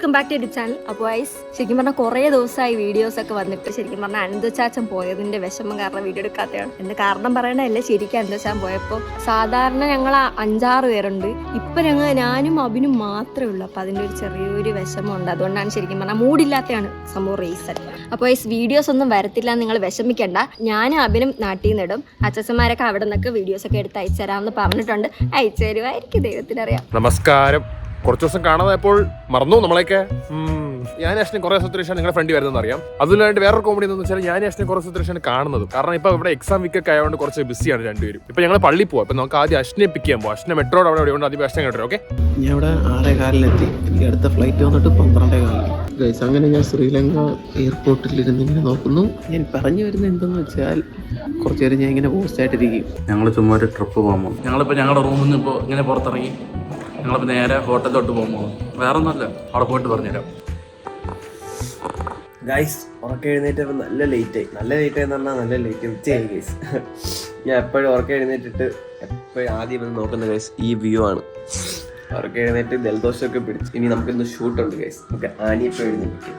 Welcome back to എന്റെ channel. അപ്പോൾ guys ശരിക്കും പറഞ്ഞാൽ കുറേ ദിവസമായി വീഡിയോസ് ഒക്കെ വന്നിട്ട് ശരിക്കും പറഞ്ഞാൽ അനന്തചാച്ചൻ പോയതിന്റെ വിഷമം കാരണം വീഡിയോ എടുക്കാത്തതാണ്. എന്ത് കാരണം പറയണതല്ല, ശരിക്കും അനന്തചാൻ പോയപ്പോൾ സാധാരണ ഞങ്ങൾ 5-6 പേരുണ്ട്, ഇപ്പൊ ഞാനും അഭിനും മാത്രമേ ഉള്ളൂ. അപ്പൊ അതിന്റെ ഒരു ചെറിയൊരു വിഷമമുണ്ട്. അതുകൊണ്ടാണ് ശരിക്കും പറഞ്ഞാൽ മൂടില്ലാത്തതാണ് സംഭവം റീസൺ. അപ്പോൾ ഗൈസ് വീഡിയോസ് ഒന്നും വരത്തില്ല, നിങ്ങൾ വിഷമിക്കണ്ട. ഞാനും അഭിനും നാട്ടിൽ നിന്നിടും. അച്ഛന്മാരൊക്കെ അവിടെ നിന്നൊക്കെ വീഡിയോസ് ഒക്കെ എടുത്ത് അയച്ചു തരാമെന്ന് പറഞ്ഞിട്ടുണ്ട്. അയച്ചു തരുമായിരിക്കും, ദൈവത്തിനറിയാം. നമസ്കാരം. കുറച്ച് ദിവസം കാണാതായപ്പോൾ മറന്നു നമ്മളെയൊക്കെ. ഞാൻ അശ്വിനെ കുറെ ദിവസത്തിന് നിങ്ങളുടെ ഫ്രണ്ട് വരുന്നതെന്ന് അറിയാം. അതിലായിട്ട് വേറൊരു കോമഡി എന്ന് വെച്ചാൽ ഞാൻ അശ്വിനെ കുറച്ച് ദിവസത്തിന് കാണുന്നത്. കാരണം ഇപ്പൊ ഇവിടെ എക്സാം വീക്കൊക്കെ ആയതുകൊണ്ട് കുറച്ച് ബിസിയാണ് രണ്ടുപേരും. ഇപ്പൊ ഞങ്ങൾ പള്ളി പോവാം. ഇപ്പൊ നമുക്ക് ആദ്യം അശ്വിനെ പിക്ക് ചെയ്യാൻ പോകാം. അശ്വിനെ മെട്രോയുടെ അവിടെ ഉണ്ട്, ആദ്യം അശ്വിനെ കേട്ടോ. ഓക്കെ, ഞാൻ ഇവിടെ 6:15 എനിക്ക് അടുത്ത ഫ്ലൈറ്റ് വന്നിട്ട് 12:15. അങ്ങനെ ഞാൻ ശ്രീലങ്ക എയർപോർട്ടിലിരുന്ന് ഇങ്ങനെ നോക്കുന്നു. ഞാൻ പറഞ്ഞു വരുന്നത് എന്തെന്ന് വെച്ചാൽ കുറച്ചു നേരം ഞാൻ ഇങ്ങനെ പോസ്റ്റ് ആയിട്ടിരിക്കും. ഞങ്ങൾ ചുമ്മാ ഒരു ട്രിപ്പ് പോകുമ്പോൾ ഞങ്ങളുടെ റൂമിൽ നിന്ന് ഇപ്പോൾ ഇങ്ങനെ പുറത്തിറങ്ങി ഞങ്ങളിപ്പോൾ നേരെ ഹോട്ടലിലോട്ട് പോകുമ്പോൾ വേറെ ഒന്നുമല്ല, അവിടെ പോയിട്ട് പറഞ്ഞുതരാം. ഗൈസ് ഉറക്കം എഴുന്നേറ്റപ്പോൾ നല്ല ലേറ്റായി എന്ന് പറഞ്ഞാൽ നല്ല ലേറ്റ് ഉച്ചയായി ഗൈസ്. ഞാൻ എപ്പോഴും ഉറക്കം എഴുന്നേറ്റിട്ട് എപ്പോഴും ആദ്യം വന്ന് നോക്കുന്ന ഗൈസ് ഈ വ്യൂ ആണ്. ഉറക്കം എഴുന്നേറ്റ് ജലദോഷമൊക്കെ പിടിച്ച് ഇനി നമുക്കിന്ന് ഷൂട്ടുണ്ട് ഗൈസ്. നമുക്ക് ആനിയപ്പോൾ എഴുന്നേറ്റ്.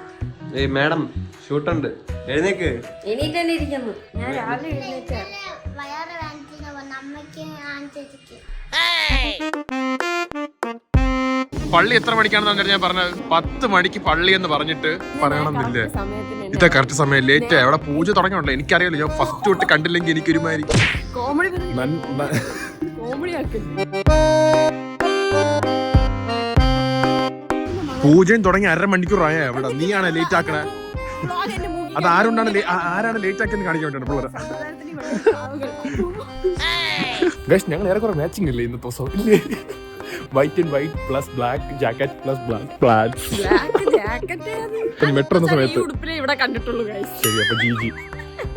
ഏയ് മാഡം ഷൂട്ടുണ്ട്, എഴുന്നേക്ക്. ഞാൻ രാവിലെ എഴുന്നേറ്റാ. പള്ളി എത്ര മണിക്കാണെന്ന് ഞാൻ പറഞ്ഞത് 10 മണിക്ക് പള്ളി എന്ന് പറഞ്ഞിട്ട് പറയണമെന്നില്ലേ. ഇതാ കറക്റ്റ് സമയം. ലേറ്റ് ആയി. അവിടെ പൂജ തുടങ്ങിയുണ്ടല്ലോ. എനിക്കറിയാലോ, ഞാൻ ഫസ്റ്റ് തൊട്ട് കണ്ടില്ലെങ്കിൽ എനിക്കൊരുമാതിരി പൂജയും തുടങ്ങി 1/2 മണിക്കൂറായ അവിടെ. നീയാണ് ലേറ്റ് ആക്കണേ. അത് ആരാണ് ലേറ്റ് ആക്കിയെന്ന് കാണിക്കാൻ വേണ്ടിയാണ്. ഞങ്ങൾ ഏറെക്കുറെ മാച്ചിങ് ഇല്ലേ ഇന്നത്തെ ദിവസം? ഇല്ലേ, white and white plus black jacket plus black metro എന്ന സമയത്ത് ശരി. അപ്പൊ ജി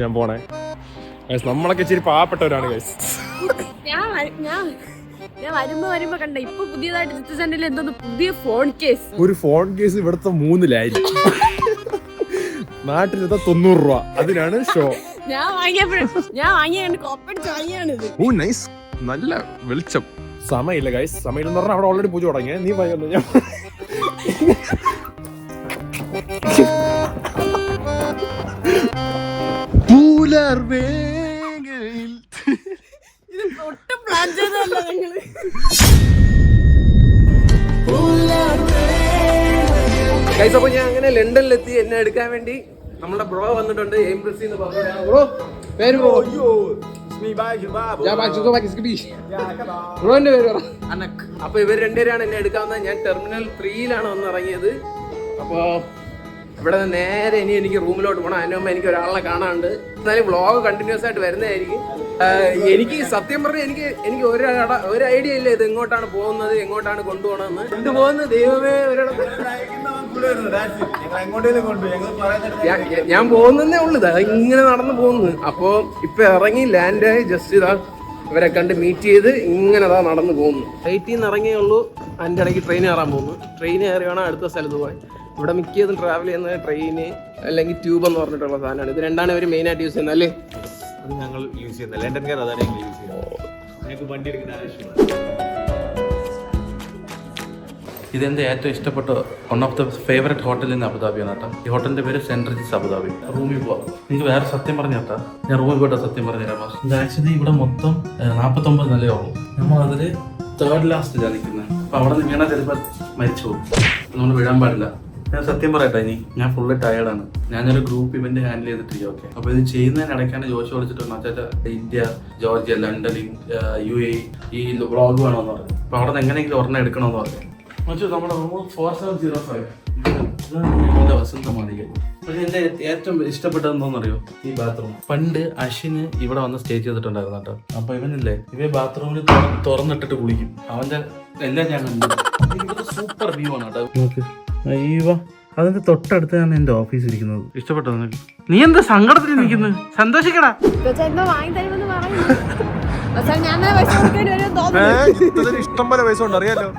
ഞാൻ പോണേ. നമ്മളൊക്കെ ഇച്ചിരി പാവപ്പെട്ടവരാണ് ഗൈസ്. ഞാൻ വരുമ്പോ കണ്ട ഇപ്പൊ പുതിയതായിട്ട് ജിത്തു സെന്ററിൽ എന്തോന്ന് പുതിയ ഫോൺ കേസ്. ഒരു ഫോൺ കേസ് ഇവിടുത്തെ 3,000. നാട്ടിൽ 90 രൂപ. അതിനാണ് ഷോ. ഞാൻ വാങ്ങിയാണ് ഓ നൈസ്, നല്ല വെളിച്ചം. സമയമില്ല ഗൈസ്, സമയമില്ലെന്ന് പറഞ്ഞാൽ അവിടെ ഓൾറെഡി പൂജ തുടങ്ങിയ. നീ പറയുന്നു ഞാൻ ഗൈസ് അപ്പൊ ഞാൻ അങ്ങനെ ലണ്ടനിലെത്തി. എന്നെ എടുക്കാൻ വേണ്ടി നമ്മുടെ ബ്രോ വന്നിട്ടുണ്ട്. എംബ്രസി എന്ന് പറഞ്ഞു. ബ്രോ പേര് ബ്രോന്റെ പേര് അനക്. അപ്പൊ ഇവർ രണ്ടുപേരാണ് എന്നെ എടുക്കാവുന്നത്. ഞാൻ ടെർമിനൽ 3-ലാണ് വന്നിറങ്ങിയത്. അപ്പൊ ഇവിടെ നിന്ന് നേരെ ഇനി എനിക്ക് റൂമിലോട്ട് പോകണം. അതിന് മുമ്പ് എനിക്ക് ഒരാളെ കാണാനുണ്ട്. എന്നാലും വ്ളോഗ് കണ്ടിന്യൂസ് ആയിട്ട് വരുന്നതായിരിക്കും. എനിക്ക് സത്യം പറഞ്ഞാൽ എനിക്ക് ഒരു ഐഡിയ ഇല്ല ഇത് എങ്ങോട്ടാണ് പോകുന്നത്, എങ്ങോട്ടാണ് കൊണ്ടുപോകണമെന്ന്. കൊണ്ടുപോകുന്നത് ദൈവമേ ഒരിടത്ത് ഞാൻ പോകുന്നതേ ഉള്ളു. ഇങ്ങനെ നടന്നു പോകുന്നു. അപ്പോ ഇപ്പൊ ഇറങ്ങി ലാൻഡ് ആയി. ജസ്റ്റ് ഇതാ ഇവരെ കണ്ട് മീറ്റ് ചെയ്ത് ഇങ്ങനെ അതാ നടന്നു പോകുന്നു. ഫ്ലൈറ്റിൽ നിന്ന് ഇറങ്ങിയേ ഉള്ളൂ. അതിൻ്റെ ഇടയ്ക്ക് ട്രെയിൻ കയറാൻ പോകുന്നു. ട്രെയിൻ കയറി വേണം അടുത്ത സ്ഥലത്ത് പോകാൻ. ഇവിടെ മിക്കതും ട്രാവൽ ചെയ്യുന്നത് ട്രെയിന് അല്ലെങ്കിൽ ട്യൂബ് എന്ന് പറഞ്ഞിട്ടുള്ള സാധനമാണ്. ഇത് രണ്ടാണ് ഇവർ മെയിനായിട്ട് യൂസ് ചെയ്യുന്നത് അല്ലേ? അത് ഞങ്ങൾ യൂസ് ചെയ്യുന്നത് ലണ്ടൻകാർ അതാണ് ഞങ്ങൾ യൂസ് ചെയ്യുന്നത്. ഞങ്ങൾക്ക് വണ്ടി എടുക്കുന്ന ആവശ്യമാണ്. ഇതെൻ്റെ ഏറ്റവും ഇഷ്ടപ്പെട്ട one of the favourite hotel in അബുദാബിയാണ് കേട്ടോ. ഈ ഹോട്ടലിൻ്റെ പേര് സെൻറ്റ് റിജിസ് അബുദാബി. റൂമിൽ പോവാം. എനിക്ക് വേറെ സത്യം പറഞ്ഞു കേട്ടോ, ഞാൻ റൂമിൽ പോയിട്ട് സത്യം പറഞ്ഞുതരാം. ഇത് ആക്ച്വലി ഇവിടെ മൊത്തം 49 നിലയേ ഉള്ളൂ. നമ്മളതിൽ 3rd ലാസ്റ്റിലാണ് നിൽക്കുന്നത്. അപ്പോൾ അവിടെ നിന്ന് വീണാൽ ചിലപ്പോൾ മരിച്ചു പോകും. നമ്മൾ വിടാൻ പാടില്ല. ഞാൻ സത്യം പറയട്ടെ, ഇനി ഞാൻ ഫുള്ള് ടയേർഡാണ്. ഞാനൊരു ഗ്രൂപ്പ് ഇവന്റ് ഹാൻഡിൽ ചെയ്തിട്ടില്ല. ഓക്കെ, അപ്പോൾ ഇത് ചെയ്യുന്നതിനിടയ്ക്കാണ് ജോഷി വിളിച്ചിട്ടുണ്ട്. അച്ഛാ ഇന്ത്യ, ജോർജിയ, ലണ്ടൻ, UAE ഈ വ്ളോഗ് വേണമെന്ന് പറഞ്ഞു. അപ്പോൾ അവിടെ നിന്ന് എങ്ങനെയെങ്കിലും ഒരെണ്ണം എടുക്കണമെന്ന് പറഞ്ഞു. നമ്മുടെ റൂം 4705 ഞങ്ങളുടെ വസന്തമാളിക. പക്ഷേ എൻ്റെ ഏറ്റവും ഇഷ്ടപ്പെട്ടതെന്നറിയോ, ഈ ബാത്റൂം. പണ്ട് അശ്വിന് ഇവിടെ വന്ന് സ്റ്റേ ചെയ്തിട്ടുണ്ടായിരുന്നു കേട്ടോ. അപ്പോൾ ഇവനില്ലേ, ഇവ ബാത്റൂമിൽ തുറന്നിട്ടിട്ട് കുളിക്കും. അവൻ്റെ എല്ലാം ഞാൻ കണ്ടു. സൂപ്പർ വ്യൂ ആണ് കേട്ടോ. നോക്ക്, അയ്യോ അതിന്റെ തൊട്ടടുത്താണ് എന്റെ ഓഫീസ് ഇരിക്കുന്നത്. ഇഷ്ടപ്പെട്ടോ നിനക്ക്? നീ എന്താ സങ്കടത്തിൽ നിൽക്കുന്നത്? സന്തോഷിക്കടാ. ഇഷ്ടം പോലെ പൈസ ഉണ്ട് അറിയാലോ.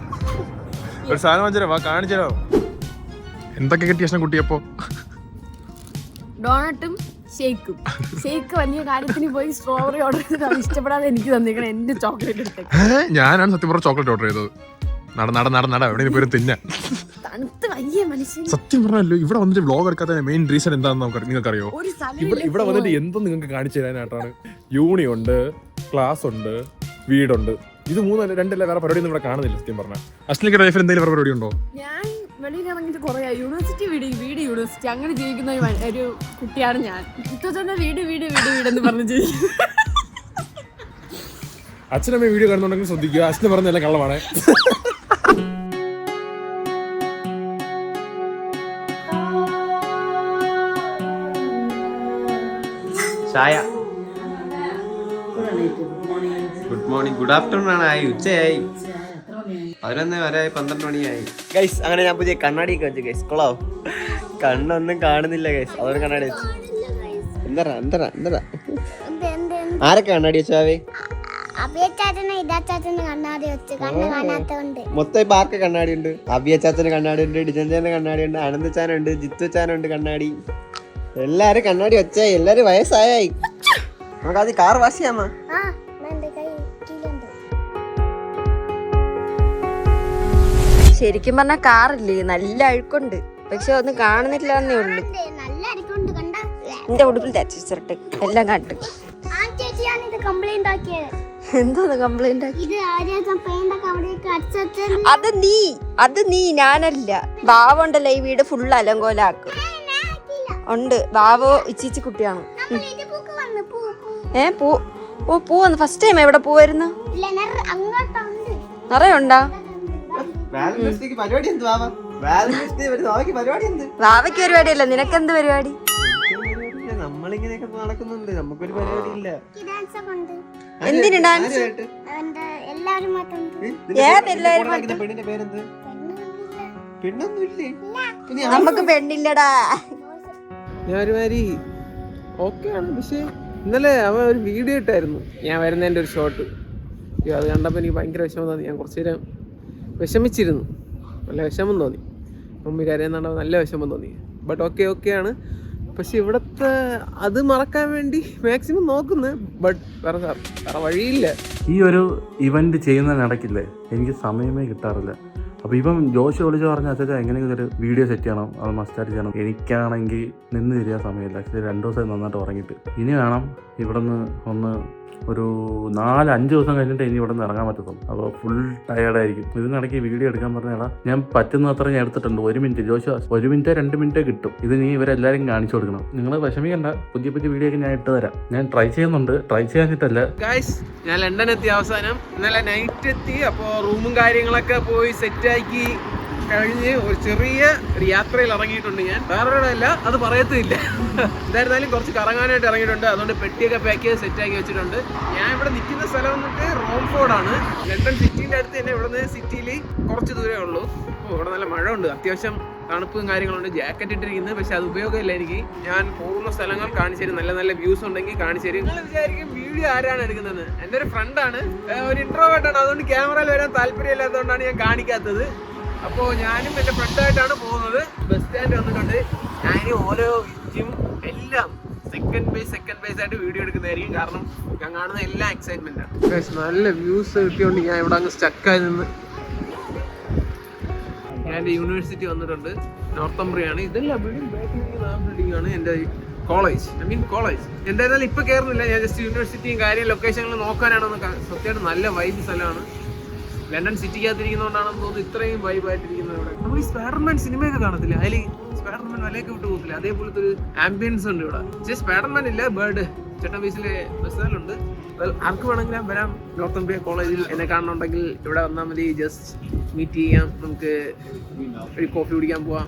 ഒരു സാധനം വാങ്ങിച്ചോ, കാണിച്ചോ. എന്തൊക്കെ കിട്ടിയ കുട്ടിയപ്പോ? ഡോണട്ടും ഷേക്കും. ഷേക്ക് വലിയ കാര്യത്തിന് പോയി സ്ട്രോബെറി ഓർഡർ ചെയ്തിട്ട് അത് ഇഷ്ടപ്പെടാതെ എനിക്ക് തന്നിരിക്കണം എന്റെ ചോക്ലേറ്റ് എടുത്തേക്ക്. ഞാനാണ് സത്യം പറഞ്ഞ ചോക്ലേറ്റ് ഓർഡർ ചെയ്തത്. നട എവിടെ പോയി തിന്നാ. തണുത്ത് വയ്യ മനുഷ്യൻ. സത്യം പറഞ്ഞല്ലോ ഇവിടെ വന്നിട്ട് വ്ളോഗ് എടുക്കാത്ത മെയിൻ റീസൺ എന്താണെന്ന് നിങ്ങൾക്കറിയോ? ഒരു സ്ഥലം ഇവിടെ വന്നിട്ട് എന്തോ നിങ്ങൾക്ക് കാണിച്ചു തരാനായിട്ടാണ്. യൂണി ഉണ്ട്, ക്ലാസ് ഉണ്ട്, വീടുണ്ട്. ഇത് രണ്ടല്ല വേറെ പരിപാടി ഒന്നും ഇവിടെ കാണുന്നില്ല സത്യം പറഞ്ഞാൽ. അശ്ലിനിക്ക് ലൈഫിൽ എന്തെങ്കിലും വേറെ പരിപാടി ഉണ്ടോ? ഞാൻ വെളിയിൽ ഇറങ്ങിയിട്ട് കുറേ യൂണിവേഴ്സിറ്റി വീട് യൂണിവേഴ്സിറ്റി അങ്ങനെ ജീവിക്കുന്ന ഒരു കുട്ടിയാണ് ഞാൻ. ഇപ്പൊ തന്നെ വീടെന്ന് പറഞ്ഞു ജീവിക്കും. അച്ഛനമ്മ വീഡിയോ കാണുന്നുണ്ടെങ്കിൽ ശ്രദ്ധിക്കുക, അച്ഛന് പറഞ്ഞല്ല കള്ളമാണ്. ചായ. ഗുഡ് മോർണിംഗ്, ഗുഡ് ആഫ്റ്റർനൂൺ ആണ്. ആയി ഉച്ചയായി, 11 വരെ 12 മണിയായി ഗൈസ്. അങ്ങനെ ഞാൻ പുതിയ കണ്ണാടിയൊക്കെ വെച്ചു ഗൈസ്. കൊള്ളാവും, കണ്ണൊന്നും കാണുന്നില്ല ഗൈസ്. അതൊരു കണ്ണാടി വെച്ചു. എന്താ ആരൊക്കെ കണ്ണാടി വെച്ചാവേ? മൊത്തം ഇപ്പൊ ആർക്ക് കണ്ണാടി ഉണ്ട്? അഭിയച്ചാച്ചന് കണ്ണാടി ഉണ്ട്, ഡിജൻചാന്റെ കണ്ണാടി ഉണ്ട്, അനന്തച്ചാനുണ്ട്, ജിത്തുച്ചാനുണ്ട് കണ്ണാടി. എല്ലാരും കണ്ണാടി വെച്ചേ. എല്ലാരും വയസ്സായി. നമുക്ക് അത് കാർ വാഷ് ചെയ്യാമോ? ശരിക്കും പറഞ്ഞ കാറില്ലേ നല്ല അഴുക്കുണ്ട്, പക്ഷെ ഒന്നും കാണുന്നില്ല എന്നേ ഉള്ളു. എന്റെ ഉടുപ്പിൽ തച്ചിട്ട് എല്ലാം കണ്ടു. എന്തോന്ന് കംപ്ലൈന്റ്? അത് നീ ഞാനല്ല. ബാവുണ്ടല്ലോ ഈ വീട് ഫുള്ള് അലങ്കോലാക്കും ഉണ്ട്. ബാവോ ഇച്ചിച്ചി കുട്ടിയാണ്. പൂ വന്ന് ഫസ്റ്റ് ടൈം എവിടെ പോവായിരുന്നു? നിറയുണ്ടാ? വാവയ്ക്ക് പരിപാടിയല്ല, നിനക്കെന്ത് പരിപാടി? നമ്മളിങ്ങനെയൊക്കെ നടക്കുന്നുണ്ട്, നമുക്കൊരു പരിപാടി ഇല്ല. എന്തിനു ഡാൻസ്? പെണ്ണിന്റെ പേരെന്ത്? പെണ്ണൊന്നുമില്ലേ? നമുക്ക് പെണ്ണില്ലടാ. ഞാൻ ഒരുമാതിരി ഓക്കെ ആണ്, പക്ഷേ ഇന്നലെ അവൻ ഒരു വീഡിയോ ഇട്ടായിരുന്നു ഞാൻ വരുന്നതിൻ്റെ ഒരു ഷോട്ട്. അത് കണ്ടപ്പോൾ എനിക്ക് ഭയങ്കര വിഷമം തോന്നി. ഞാൻ കുറച്ച് നേരം വിഷമിച്ചിരുന്നു, നല്ല വിഷമം തോന്നി. മമ്മി കരയുന്നുണ്ടാവും, നല്ല വിഷമം തോന്നി. ബട്ട് ഓക്കെ ആണ്. പക്ഷെ ഇവിടുത്തെ അത് മറക്കാൻ വേണ്ടി മാക്സിമം നോക്കുന്നു. ബട്ട് വേറെ വഴിയില്ല. ഈ ഒരു ഇവന്റ് ചെയ്യുന്ന നടക്കില്ലേ, എനിക്ക് സമയമേ കിട്ടാറില്ല. അപ്പോൾ ഇപ്പം ജോഷി വിളിച്ച് പറഞ്ഞ അച്ഛാ എങ്ങനെയെങ്കിലും ഒരു വീഡിയോ സെറ്റ് ചെയ്യണം, അത് മസ്റ്റായിട്ട് ചെയ്യണം. എനിക്കാണെങ്കിൽ നിന്ന് തിരിയാൻ സമയമില്ല. ആക്ച്വലി 2 ദിവസം നന്നായിട്ട് ഉറങ്ങിയിട്ട് ഇനി വേണം ഇവിടെ നിന്ന് ഒന്ന് ഒരു 4-5 ദിവസം കഴിഞ്ഞിട്ട് ഇനി ഇവിടെ നിന്ന് ഇറങ്ങാൻ പറ്റത്തുള്ളൂ. അപ്പോൾ ഫുൾ ടയേർഡായിരിക്കും. ഇതിനിടയ്ക്ക് വീഡിയോ എടുക്കാൻ പറഞ്ഞാൽ ഞാൻ പറ്റുന്നത്ര ഞാൻ എടുത്തിട്ടുണ്ട്. 1 മിനിറ്റ് ജോഷി, 1 മിനിറ്റ് 2 മിനിറ്റ് കിട്ടും. ഇത് നീ ഇവരെല്ലാവരും കാണിച്ചു കൊടുക്കണം. നിങ്ങൾ വിഷമിക്കണ്ട, പുതിയ വീഡിയോ ഒക്കെ ഞാൻ ഇട്ട് തരാം. ഞാൻ ട്രൈ ചെയ്യുന്നുണ്ട്, ട്രൈ ചെയ്യാനിട്ടല്ല ഗൈസ്. ഞാൻ ലണ്ടൻ എത്തി അവസാനം. ഇന്നലെ നൈറ്റ് എത്തി. അപ്പോൾ റൂമും കാര്യങ്ങളൊക്കെ പോയി സെറ്റാക്കി കഴിഞ്ഞ് ഒരു ചെറിയ ഒരു യാത്രയിൽ ഇറങ്ങിയിട്ടുണ്ട്. ഞാൻ വേറൊരിടമല്ല, അത് പറയത്തില്ല. എന്തായിരുന്നാലും കുറച്ച് കറങ്ങാനായിട്ട് ഇറങ്ങിയിട്ടുണ്ട്. അതുകൊണ്ട് പെട്ടിയൊക്കെ പാക്ക് ചെയ്ത് സെറ്റാക്കി വെച്ചിട്ടുണ്ട്. ഞാൻ ഇവിടെ നിൽക്കുന്ന സ്ഥലം വന്നിട്ട് റോംഫോർഡാണ്, ലണ്ടൻ സിറ്റിൻ്റെ അടുത്ത് തന്നെ. ഇവിടെ നിന്ന് സിറ്റിയിൽ കുറച്ച് ദൂരമേ ഉള്ളൂ. അപ്പോൾ ഇവിടെ നല്ല മഴ ഉണ്ട്, അത്യാവശ്യം തണുപ്പും കാര്യങ്ങളുണ്ട്. ജാക്കറ്റ് ഇട്ടിരിക്കുന്നത്, പക്ഷെ അത് ഉപയോഗമില്ല എനിക്ക്. ഞാൻ പോകുന്ന സ്ഥലങ്ങൾ കാണിച്ചു തരും, നല്ല നല്ല വ്യൂസ് ഉണ്ടെങ്കിൽ കാണിച്ചു തരും. നിങ്ങൾ വിചാരിക്കും വീഡിയോ ആരാണ് എടുക്കുന്നത്? എൻ്റെ ഒരു ഫ്രണ്ടാണ്, ഒരു ഇൻട്രോവേർട്ടാണ്. അതുകൊണ്ട് ക്യാമറയിൽ വരാൻ താല്പര്യമില്ലാത്തതുകൊണ്ടാണ് ഞാൻ കാണിക്കാത്തത്. അപ്പോൾ ഞാനും എൻ്റെ ഫ്രണ്ടായിട്ടാണ് പോകുന്നത്. ബസ് സ്റ്റാൻഡ് വന്നിട്ടുണ്ട്. ഞാൻ ഓരോ വിറ്റും എല്ലാം സെക്കൻഡ് ബേസ് ആയിട്ട് വീഡിയോ എടുക്കുന്നതായിരിക്കും. കാരണം ഞാൻ കാണുന്ന എല്ലാം എക്സൈറ്റ്മെന്റ് ആണ്. നല്ല വ്യൂസ് കിട്ടിയോണ്ട് ഞാൻ ഇവിടെ അങ്ങ് സ്റ്റക്കായി നിന്ന്. ഞാൻ എൻ്റെ യൂണിവേഴ്സിറ്റി വന്നിട്ടുണ്ട്, നോർത്തംബ്രിയാണ്. ഇതെല്ലാം ബിൽഡിംഗ് ആണ് എൻ്റെ കോളേജ്. എന്തായാലും ഇപ്പൊ കയറുന്നില്ല. ഞാൻ ജസ്റ്റ് യൂണിവേഴ്സിറ്റിയും കാര്യം ലൊക്കേഷനിൽ നോക്കാനാണെന്ന്. സത്യമായിട്ട് നല്ല വൈബ് സ്ഥലമാണ്. ലണ്ടൻ സിറ്റിക്കകത്തിരിക്കുന്നതുകൊണ്ടാണെന്ന് തോന്നുന്നു ഇത്രയും വൈബായിട്ടിരിക്കുന്നത്. ഇവിടെ നമ്മൾ ഈ സ്പൈഡർമാൻ സിനിമയൊക്കെ കാണത്തില്ല, അതിൽ സ്പൈഡർമാൻ വലയൊക്കെ വിട്ട് പോകത്തില്ല, അതേപോലത്തെ ഒരു ആംബിയൻസ് ഉണ്ട് ഇവിടെ. പക്ഷേ സ്പൈഡർമാൻ ഇല്ല, ബേർഡ് ചട്ടമ്പീസിലെ ബസ്സുകളുണ്ട്. ആർക്ക് വേണമെങ്കിലും വരാം. നോർത്തംബ്രിയ കോളേജിൽ എന്നെ കാണണമെന്നുണ്ടെങ്കിൽ ഇവിടെ വന്നാൽ മതി. ജസ്റ്റ് മീറ്റ് ചെയ്യാം, നമുക്ക് ഒരു കോഫി കുടിക്കാൻ പോവാം.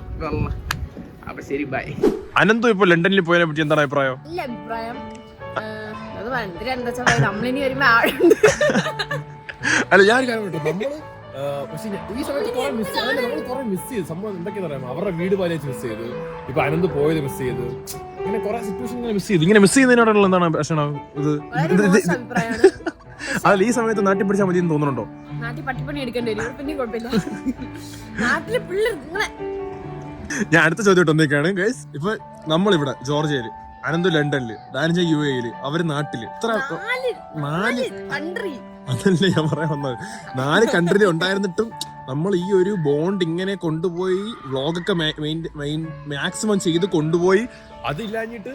അപ്പൊ ശരി, ബൈ. അനന്തു ഇപ്പൊ ലണ്ടനിൽ പോയതിനെ പറ്റി എന്താണ് അഭിപ്രായം? ഇല്ല അഭിപ്രായം, അത് ഭയങ്കര എന്താ വെച്ചാൽ നമ്മളിനി വരുമ്പോ ആടുണ്ട്. അല്ല ഞാൻ നമ്മള് പക്ഷെ ഈ സമയത്ത് കുറെ മിസ് ചെയ്തു. സംഭവം എന്തൊക്കെയാ പറയാം, അവരുടെ വീട് പാലിച്ച് മിസ് ചെയ്തു. ഇപ്പൊ അനന്ത് പോയത് മിസ് ചെയ്തു. ഇങ്ങനെ കുറെ സിറ്റുവേഷൻ മിസ് ചെയ്തു. ഇങ്ങനെ മിസ് ചെയ്യുന്നതിനോടുള്ള എന്താണ് പ്രശ്നം? ഇത് അതല്ല, ഈ സമയത്ത് നാട്ടിൽ പിടിച്ചാൽ മതി എന്ന് തോന്നുന്നുണ്ടോ? നാട്ടിൽ പട്ടിപ്പണി എടുക്കേണ്ടി വരും, പിന്നെ കുഴപ്പമില്ല. നാട്ടില് പിള്ളേർ ഞാൻ അടുത്ത ചോദ്യം ഒന്നേക്കാണ് ഗൈസ്. ഇപ്പൊ നമ്മളിവിടെ ജോർജിയയില്, അനന്തു ലണ്ടനില്, ഡാനിജ UAE, അവര് നാട്ടില്. ഇത്ര 4 അതല്ലേ ഞാൻ പറയാൻ വന്നത്. 4 കൺട്രിയിൽ ഉണ്ടായിരുന്നിട്ടും നമ്മൾ ഈ ഒരു ബോണ്ട് ഇങ്ങനെ കൊണ്ടുപോയി വ്ളോഗൊക്കെ മാക്സിമം ചെയ്ത് കൊണ്ടുപോയി അതില്ലാഞ്ഞിട്ട്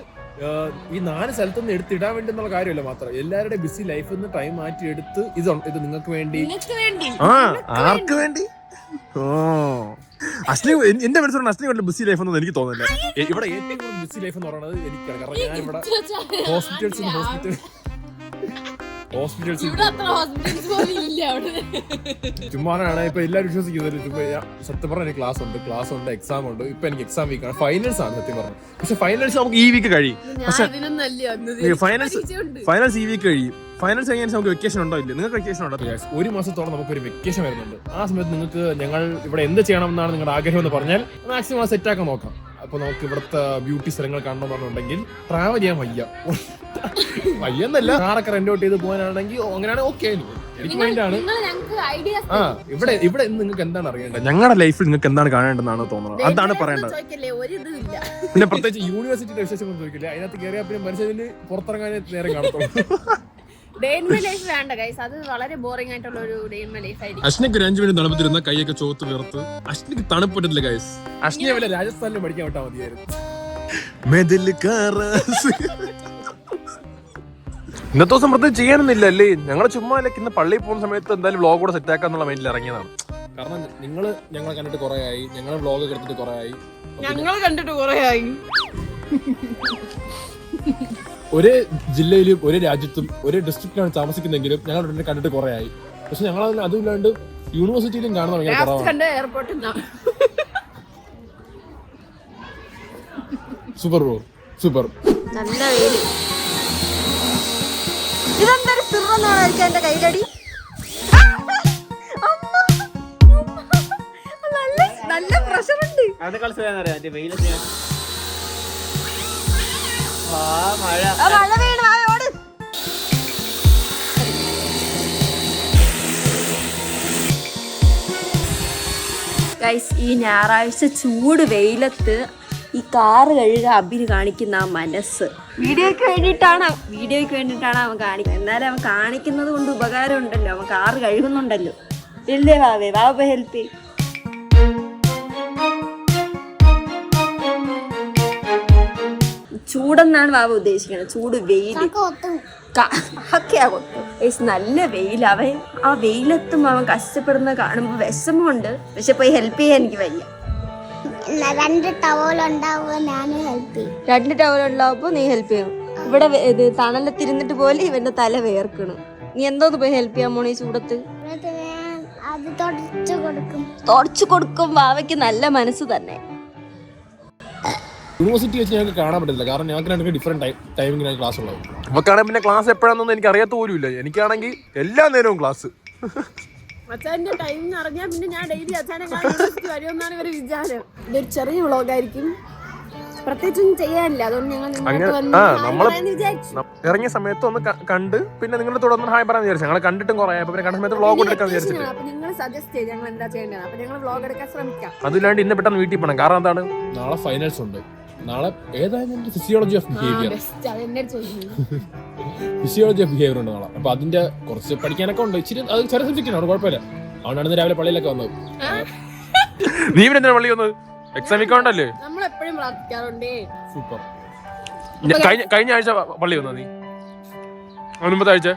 ഈ 4 സ്ഥലത്തുനിന്ന് എടുത്തിടാൻ വേണ്ടി എന്നുള്ള കാര്യമല്ല മാത്രം എല്ലാവരുടെ ബിസി ലൈഫിൽ നിന്ന് ടൈം മാറ്റി എടുത്ത് ഇത് നിങ്ങൾക്ക് വേണ്ടി ആർക്ക് വേണ്ടി അശ്ലി എന്റെ മനസ്സിലാണ് അശ്ലി കൊണ്ട് ബിസി ലൈഫ് ഒന്നും എനിക്ക് തോന്നുന്നില്ല. ഇവിടെ ഏറ്റവും കൂടുതൽ ബിസി ലൈഫ് എന്ന് പറയുന്നത് എനിക്കാണ്. കാരണം ഞാൻ ഇവിടെ ചുമ്മാനാണ് ഇപ്പൊ എല്ലാവരും വിശ്വസിക്കുന്നത്. ചുമ്മാ സത്യം പറഞ്ഞ ക്ലാസ് ഉണ്ട് എക്സാം ഉണ്ട്. ഇപ്പൊ എനിക്ക് എക്സാം വീക്ക് ആണ്, ഫൈനൽസ് ആണ് സത്യം പറഞ്ഞു. പക്ഷെ ഫൈനൽസ് നമുക്ക് ഈ വീക്ക് കഴിയും. പക്ഷെ ഫൈനൽസ് ഈ വീക്ക് കഴിയും. ഫൈനൽസ് കഴിഞ്ഞാൽ നമുക്ക് വെക്കേഷൻ ഉണ്ടോ ഇല്ല? നിങ്ങൾക്ക് വെക്കേഷൻ ഉണ്ടോ? 1 മാസത്തോളം നമുക്കൊരു വെക്കേഷൻ വരുന്നുണ്ട്. ആ സമയത്ത് നിങ്ങൾക്ക് ഞങ്ങൾ ഇവിടെ എന്ത് ചെയ്യണമെന്നാണ് നിങ്ങളുടെ ആഗ്രഹം എന്ന് പറഞ്ഞാൽ മാക്സിമം സെറ്റ് ആക്കാൻ നോക്കാം. അപ്പൊ നമുക്ക് ഇവിടുത്തെ ബ്യൂട്ടി സ്ഥലങ്ങൾ കാണണമെന്നുണ്ടെങ്കിൽ ട്രാവൽ ചെയ്യാൻ വയ്യെന്നല്ല, കാറൊക്കെ റെന്റ് ഔട്ട് ചെയ്ത് പോകാനാണെങ്കിൽ അങ്ങനെയാണ് ഓക്കെ. എനിക്ക് മൈൻഡാണ്. ഇവിടെ നിങ്ങൾക്ക് എന്താണ് അറിയേണ്ടത്, ഞങ്ങളുടെ ലൈഫിൽ നിങ്ങൾക്ക് എന്താണ് കാണേണ്ടതെന്നാണ് തോന്നുന്നത്, അതാണ് പറയേണ്ടത്. പിന്നെ പ്രത്യേകിച്ച് യൂണിവേഴ്സിറ്റിയുടെ വിശേഷം ചോദിക്കില്ല. അതിനകത്ത് കയറിയാൽ പിന്നെ മനുഷ്യന് പുറത്തിറങ്ങാൻ നേരം കാണത്തുള്ളൂ. അശ്നിക്ക് ഒരു 5 മിനിറ്റ് തണുപ്പത്തിരുന്ന കൈയൊക്കെ ചോത്ത് വീർത്ത്. അശ്നിക്ക് തണുപ്പറ്റില്ല ഗൈസ്. അശ്നിയെ വല്ല രാജസ്ഥാനിലും പഠിക്കാൻ വിട്ടാൽ മതിയായിരുന്നു. ഇന്നത്തെ ദിവസം പ്രത്യേകിച്ച് ചെയ്യാനൊന്നുമില്ല അല്ലേ? ഞങ്ങൾ ചുമ്മാ ഇന്ന് പള്ളിയിൽ പോകുന്ന സമയത്ത് എന്തായാലും വ്ളോഗ് കൂടെ സെറ്റ് ആക്കാന്നുള്ള മൈൻഡിൽ ഇറങ്ങിയതാണ്. കാരണം ഞങ്ങൾ കണ്ടിട്ട് കുറെ ആയി, ഞങ്ങൾ വ്ളോഗ് ഒക്കെ എടുത്തിട്ട് കുറെ ആയി. ഒരേ ജില്ലയിലും ഒരേ രാജ്യത്തും ഒരേ ഡിസ്ട്രിക്റ്റിലാണ് താമസിക്കുന്നെങ്കിലും ഞങ്ങൾ കണ്ടിട്ട് കുറെ ആയി. പക്ഷെ ഞങ്ങൾ അതുമില്ലാണ്ട് യൂണിവേഴ്സിറ്റിയിലും കാണുന്ന ഭയങ്കര കുറവാണ്. Super bro, super. നല്ല വെയില്. ഇതെന്തൊരു സിറന്നാണ് എന്റെ കൈകടി. നല്ല പ്രഷറുണ്ട്. മഴ വീണ് ഓട്. ഗൈസ്, ഈ ഞായറാഴ്ച ചൂട് വെയിലത്ത് ഈ കാറ് കഴുക അബിന് കാണിക്കുന്ന ആ മനസ്സ് വീഡിയോയ്ക്ക് വേണ്ടിയിട്ടാണ് അവൻ കാണിക്കുന്നത്. എന്നാലും അവൻ കാണിക്കുന്നത് കൊണ്ട് ഉപകാരം ഉണ്ടല്ലോ, അവൻ കാറ് കഴുകുന്നുണ്ടല്ലോ. ഇല്ലേ വാവ ഹെൽപ്പ് ചെയ്യും. ചൂടെന്നാണ് വാവ ഉദ്ദേശിക്കുന്നത്. ചൂട് വെയില് നല്ല വെയിൽ. അവൻ ആ വെയിലത്തും അവൻ കഷ്ടപ്പെടുന്ന കാണുമ്പോ വിഷമമുണ്ട്. പക്ഷെ പോയി ഹെൽപ്പ് ചെയ്യാൻ എനിക്ക് വയ്യ. 2 ടവൽ ഉണ്ടാവുമ്പോ നീ ഹെൽപ്പ് ചെയ്യണം. ഇവിടെ തണലത്തിരുന്നിട്ട് പോലെ ഇവന്റെ തല വേർക്കണ്. നീ എന്തോന്ന് പോയി ഹെൽപ്പ് ചെയ്യാൻ പോണേ ചൂടത്ത്? തുടച്ചു കൊടുക്കും. വാവയ്ക്ക് നല്ല മനസ്സ് തന്നെ. യൂണിവേഴ്സിറ്റി വെച്ച് ഞങ്ങൾക്ക് കാണാൻ പറ്റില്ല, കാരണം ഞങ്ങൾക്ക് ഡിഫറെന്റ് ടൈമിങ്ങിനാണ് ക്ലാസ് ഉള്ളത്. നമുക്കാണെങ്കിൽ പിന്നെ ക്ലാസ് എപ്പോഴാണെന്നൊന്നും എനിക്ക് അറിയാത്ത പോലും ഇല്ല. എനിക്കാണെങ്കിൽ എല്ലാ നേരവും ക്ലാസ്. അച്ഛൻ്റെ ടൈം അറിഞ്ഞാൽ പിന്നെ ഞാൻ ഡെയിലി അച്ഛനെ വരുമെന്നാണ് ഇവര് വിചാരം. ഇതൊരു ചെറിയ വ്ളോഗായിരിക്കും, പ്രത്യേകിച്ചൊന്നും ചെയ്യാനില്ല. അതുകൊണ്ട് ഞങ്ങൾ ഇറങ്ങിയ സമയത്ത് ഒന്ന് കണ്ട് പിന്നെ നിങ്ങളുടെ തുടർന്ന് ഹായ് പറയാൻ വിചാരിച്ചു. ഞങ്ങൾ കണ്ടിട്ടും കുറെ പിന്നെ കണ്ട സമയത്ത് വ്ളോഗ് എടുക്കാൻ വിചാരിച്ചിട്ട്. നിങ്ങൾ സജസ്റ്റ് ചെയ്ത് ഞങ്ങൾ എന്താ ചെയ്യേണ്ടത്, അപ്പൊ ഞങ്ങൾ വ്ളോഗ് എടുക്കാൻ ശ്രമിക്കാം. അതില്ലാണ്ട് ഇന്ന് പെട്ടെന്ന് വീട്ടിൽ പോകണം. കാരണം എന്താണ്, നാളെ ഫൈനൽസ് ഉണ്ട്. നാളെ ഏതായാലും ഫിസിയോളജി ഓഫ് ബിഹേവിയർ ഉണ്ട് നാളെ. അപ്പൊ അതിന്റെ കുറച്ച് പഠിക്കാനൊക്കെ ഉണ്ട്. ഇച്ചിരി അത് ചെറിയ സബ്ജക്റ്റ് ആണ്, കുഴപ്പമില്ല. അതുകൊണ്ടാണ് രാവിലെ പള്ളിയിലൊക്കെ വന്നത്. നീ പിന്നെ എന്തിനാ പള്ളി വന്നത്? എക്സാം ഉണ്ടല്ലേ? സൂപ്പർ. കഴിഞ്ഞ ആഴ്ച പള്ളി വന്നോ നീ? മുമ്പത്തെ ആഴ്ച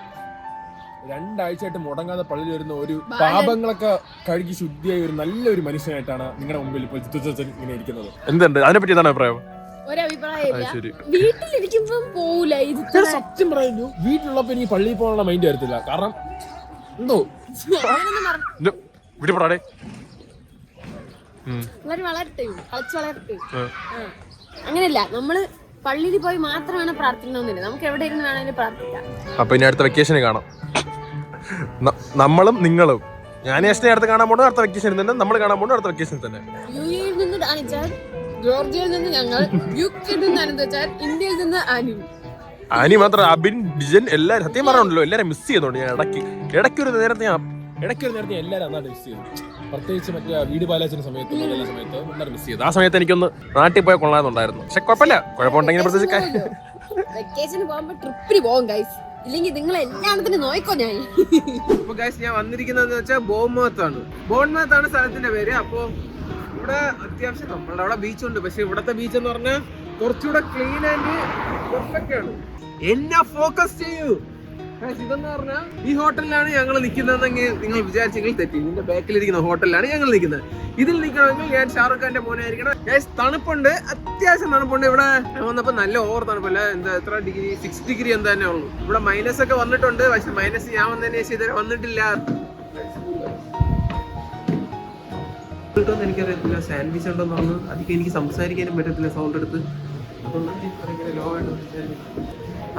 2 ആഴ്ചയായിട്ട് മുടങ്ങാതെ പള്ളിയിൽ വരുന്ന ഒരു പാപങ്ങളൊക്കെ കഴുകി ശുദ്ധിയായ ഒരു നല്ലൊരു മനുഷ്യനായിട്ടാണ് നിങ്ങളുടെ മുമ്പിൽ ഇപ്പോൾ ഇങ്ങനെ ഇരിക്കുന്നത്. എന്തുണ്ട് അതിനെപ്പറ്റി എന്താണ് അഭിപ്രായം? സത്യം പറയുന്നു, വീട്ടിലുള്ളപ്പോ എനിക്ക് പള്ളിയിൽ പോകാനുള്ള മൈൻഡ് വരത്തില്ല. കാരണം എന്തോ വീട്ടിൽ പോടാടെ അങ്ങനെയല്ല, നമ്മള് പള്ളിയിൽ പോയി മാത്രമാണ് പ്രാർത്ഥിക്കണമെന്നില്ല, നമുക്ക് എവിടെ ഇരുന്ന് വേണമെങ്കിലും പ്രാർത്ഥിക്കാം. അപ്പൊ ഇനി അടുത്ത വെക്കേഷന് കാണാം. നമ്മളും നിങ്ങളും ഞാൻ അടുത്ത് കാണാൻ പോകണം. അടുത്ത വെക്കേഷൻ തന്നെ നമ്മൾ കാണാൻ പോകണം. അടുത്ത വെക്കേഷൻ തന്നെ യുഎഇയിൽ നിന്ന് ഡാനിച്ചാൽ, ജോർജിയയിൽ നിന്ന് ഞങ്ങൾ, യുകെയിൽ നിന്ന് അനന്തച്ചാൽ, ഇന്ത്യയിൽ നിന്ന് ആനി മാത്രം അബിൻ ഡിജൻ എല്ലാരും സത്യം പറഞ്ഞല്ലോ. എല്ലാരും മിസ് ചെയ്യുന്നുണ്ട്. ഞാൻ ഇടയ്ക്കൊരു നേരത്തെ എല്ലാരും അന്നാണ് മിസ് ചെയ്തു. പ്രത്യേകിച്ച് മറ്റേ വീട് പാലാച്ചിന്റെ സമയത്ത് എല്ലാവരും മിസ് ചെയ്തു. ആ സമയത്ത് എനിക്കൊന്ന് നാട്ടിൽ പോയാൽ കൊള്ളാമെന്നുണ്ടായിരുന്നു. പക്ഷെ കുഴപ്പമില്ല, കുഴപ്പമുണ്ടെങ്കിൽ പ്രത്യേകിച്ച് വെക്കേഷന് പോകുമ്പോ ട്രിപ്പിന് പോകും ഗൈസ്. ഇല്ലെങ്കിൽ നിങ്ങൾ എല്ലാത്തിനും നോയിക്കോ ഞാൻ. അപ്പൊ ഗൈസ് ഞാൻ വന്നിരിക്കുന്നതെന്ന് വെച്ചാൽ ബോൺമൗത്ത് ആണ് സ്ഥലത്തിന്റെ പേര്. അപ്പൊ ഇവിടെ അത്യാവശ്യം നമ്മളുടെ അവിടെ ബീച്ചുണ്ട്, പക്ഷെ ഇവിടത്തെ ബീച്ച് എന്ന് പറഞ്ഞാൽ കുറച്ചുകൂടെ ക്ലീൻ ആൻഡ് പെർഫെക്റ്റ് ആണ്. എന്നെ ഫോക്കസ് ചെയ്യൂ. ഇതെന്ന് പറഞ്ഞാൽ ഈ ഹോട്ടലിലാണ് ഞങ്ങൾ നിൽക്കുന്നതെങ്കിൽ നിങ്ങൾ വിചാരിച്ചെങ്കിൽ തെറ്റി. ഇതിന്റെ ബാക്കിലിരിക്കുന്ന ഹോട്ടലിലാണ് ഞങ്ങൾ നിൽക്കുന്നത്. ഇതിൽ നിൽക്കണമെങ്കിൽ ഞാൻ ഷാറുഖ് ഖാന്റെ മോനായിരിക്കണം. തണുപ്പുണ്ട്, അത്യാവശ്യം തണുപ്പുണ്ട്. ഇവിടെ വന്നപ്പോൾ നല്ല ഓവർ തണുപ്പല്ല. എത്ര ഡിഗ്രി, 6 ഡിഗ്രി എന്താ തന്നെ ഉള്ളൂ. ഇവിടെ മൈനസ് ഒക്കെ വന്നിട്ടുണ്ട്, പക്ഷെ മൈനസ് ഞാൻ വന്നതിന് ശേഷം ഇതുവരെ വന്നിട്ടില്ല. എനിക്കറിയത്തില്ല സാൻഡ്വിച്ച് ഉണ്ടെന്ന് പറഞ്ഞു. അധികം എനിക്ക് സംസാരിക്കാനും പറ്റത്തില്ല സൗണ്ട് എടുത്ത്. അതുകൊണ്ടാണ് ലോ ആയിട്ട്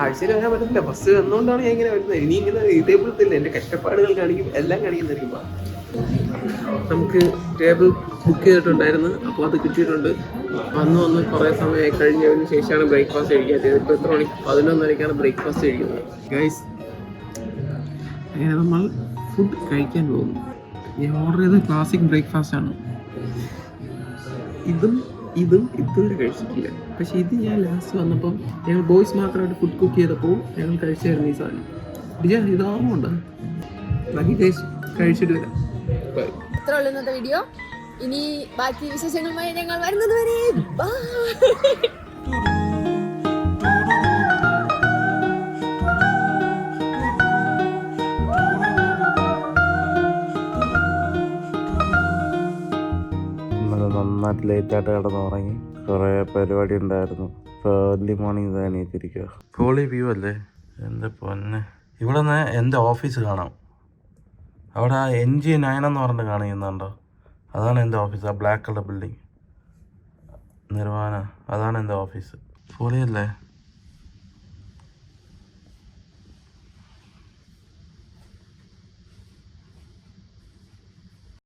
ആഴ്ചയിൽ വരാൻ പറ്റത്തില്ല. ബസ് വന്നുകൊണ്ടാണ് ഞാൻ ഇങ്ങനെ വരുന്നത്. ഇനി ഇങ്ങനെ ഇതേപോലത്തില്ല, എൻ്റെ കഷ്ടപ്പാടുകൾ കാണിക്കും, എല്ലാം കാണിക്കുന്നതായിരിക്കും. നമുക്ക് ടേബിൾ ബുക്ക് ചെയ്തിട്ടുണ്ടായിരുന്നു, അപ്പോൾ അത് കിട്ടിയിട്ടുണ്ട്. വന്ന് കുറേ സമയമായി കഴിഞ്ഞതിന് ശേഷമാണ് ബ്രേക്ക്ഫാസ്റ്റ് കഴിക്കാത്തത്. ഇപ്പോൾ എത്ര മണി? 11:30 ബ്രേക്ക്ഫാസ്റ്റ് കഴിക്കുന്നത്. ഗൈസ്, അങ്ങനെ നമ്മൾ ഫുഡ് കഴിക്കാൻ പോകുന്നു. ഞാൻ ഓർഡർ ചെയ്തത് ക്ലാസിക് ബ്രേക്ക്ഫാസ്റ്റ് ആണ്. ഇതും ഇതുവരെ കഴിച്ചിട്ടില്ല. പക്ഷെ ഇത് ഞാൻ ലാസ്റ്റ് വന്നപ്പം ഞങ്ങൾ ബോയ്സ് മാത്രമായിട്ട് ഫുഡ് കുക്ക് ചെയ്തപ്പോൾ ഞങ്ങൾ കഴിച്ചായിരുന്നു ഈ സാധനം. ഇതാവുമുണ്ട്. ബാക്കി കഴിച്ചിട്ട് വരാം. ബൈ. ഇത്ര ഉള്ളൂ ഇന്നത്തെ വീഡിയോ. ഇനി ബാക്കി വിശേഷങ്ങളുമായി ഞങ്ങൾ വരുന്നത് വരെ ബൈ. നന്നായിട്ട് ലേറ്റായിട്ട് കിടന്നുറങ്ങി. കുറേ പരിപാടി ഉണ്ടായിരുന്നു. ഏർലി മോർണിംഗ് തന്നെ എത്തിയിരിക്കുക. പോളി വ്യൂ അല്ലേ എൻ്റെ പൊന്നെ. ഇവിടെ നിന്ന് എൻ്റെ ഓഫീസ് കാണാം. അവിടെ NG9 എന്ന് പറഞ്ഞിട്ട് കാണിക്കുന്നുണ്ടോ? അതാണ് എൻ്റെ ഓഫീസ്. ആ ബ്ലാക്ക് കളർ ബിൽഡിങ് നിർവാന, അതാണ് എൻ്റെ ഓഫീസ്. പൊളിയല്ലേ?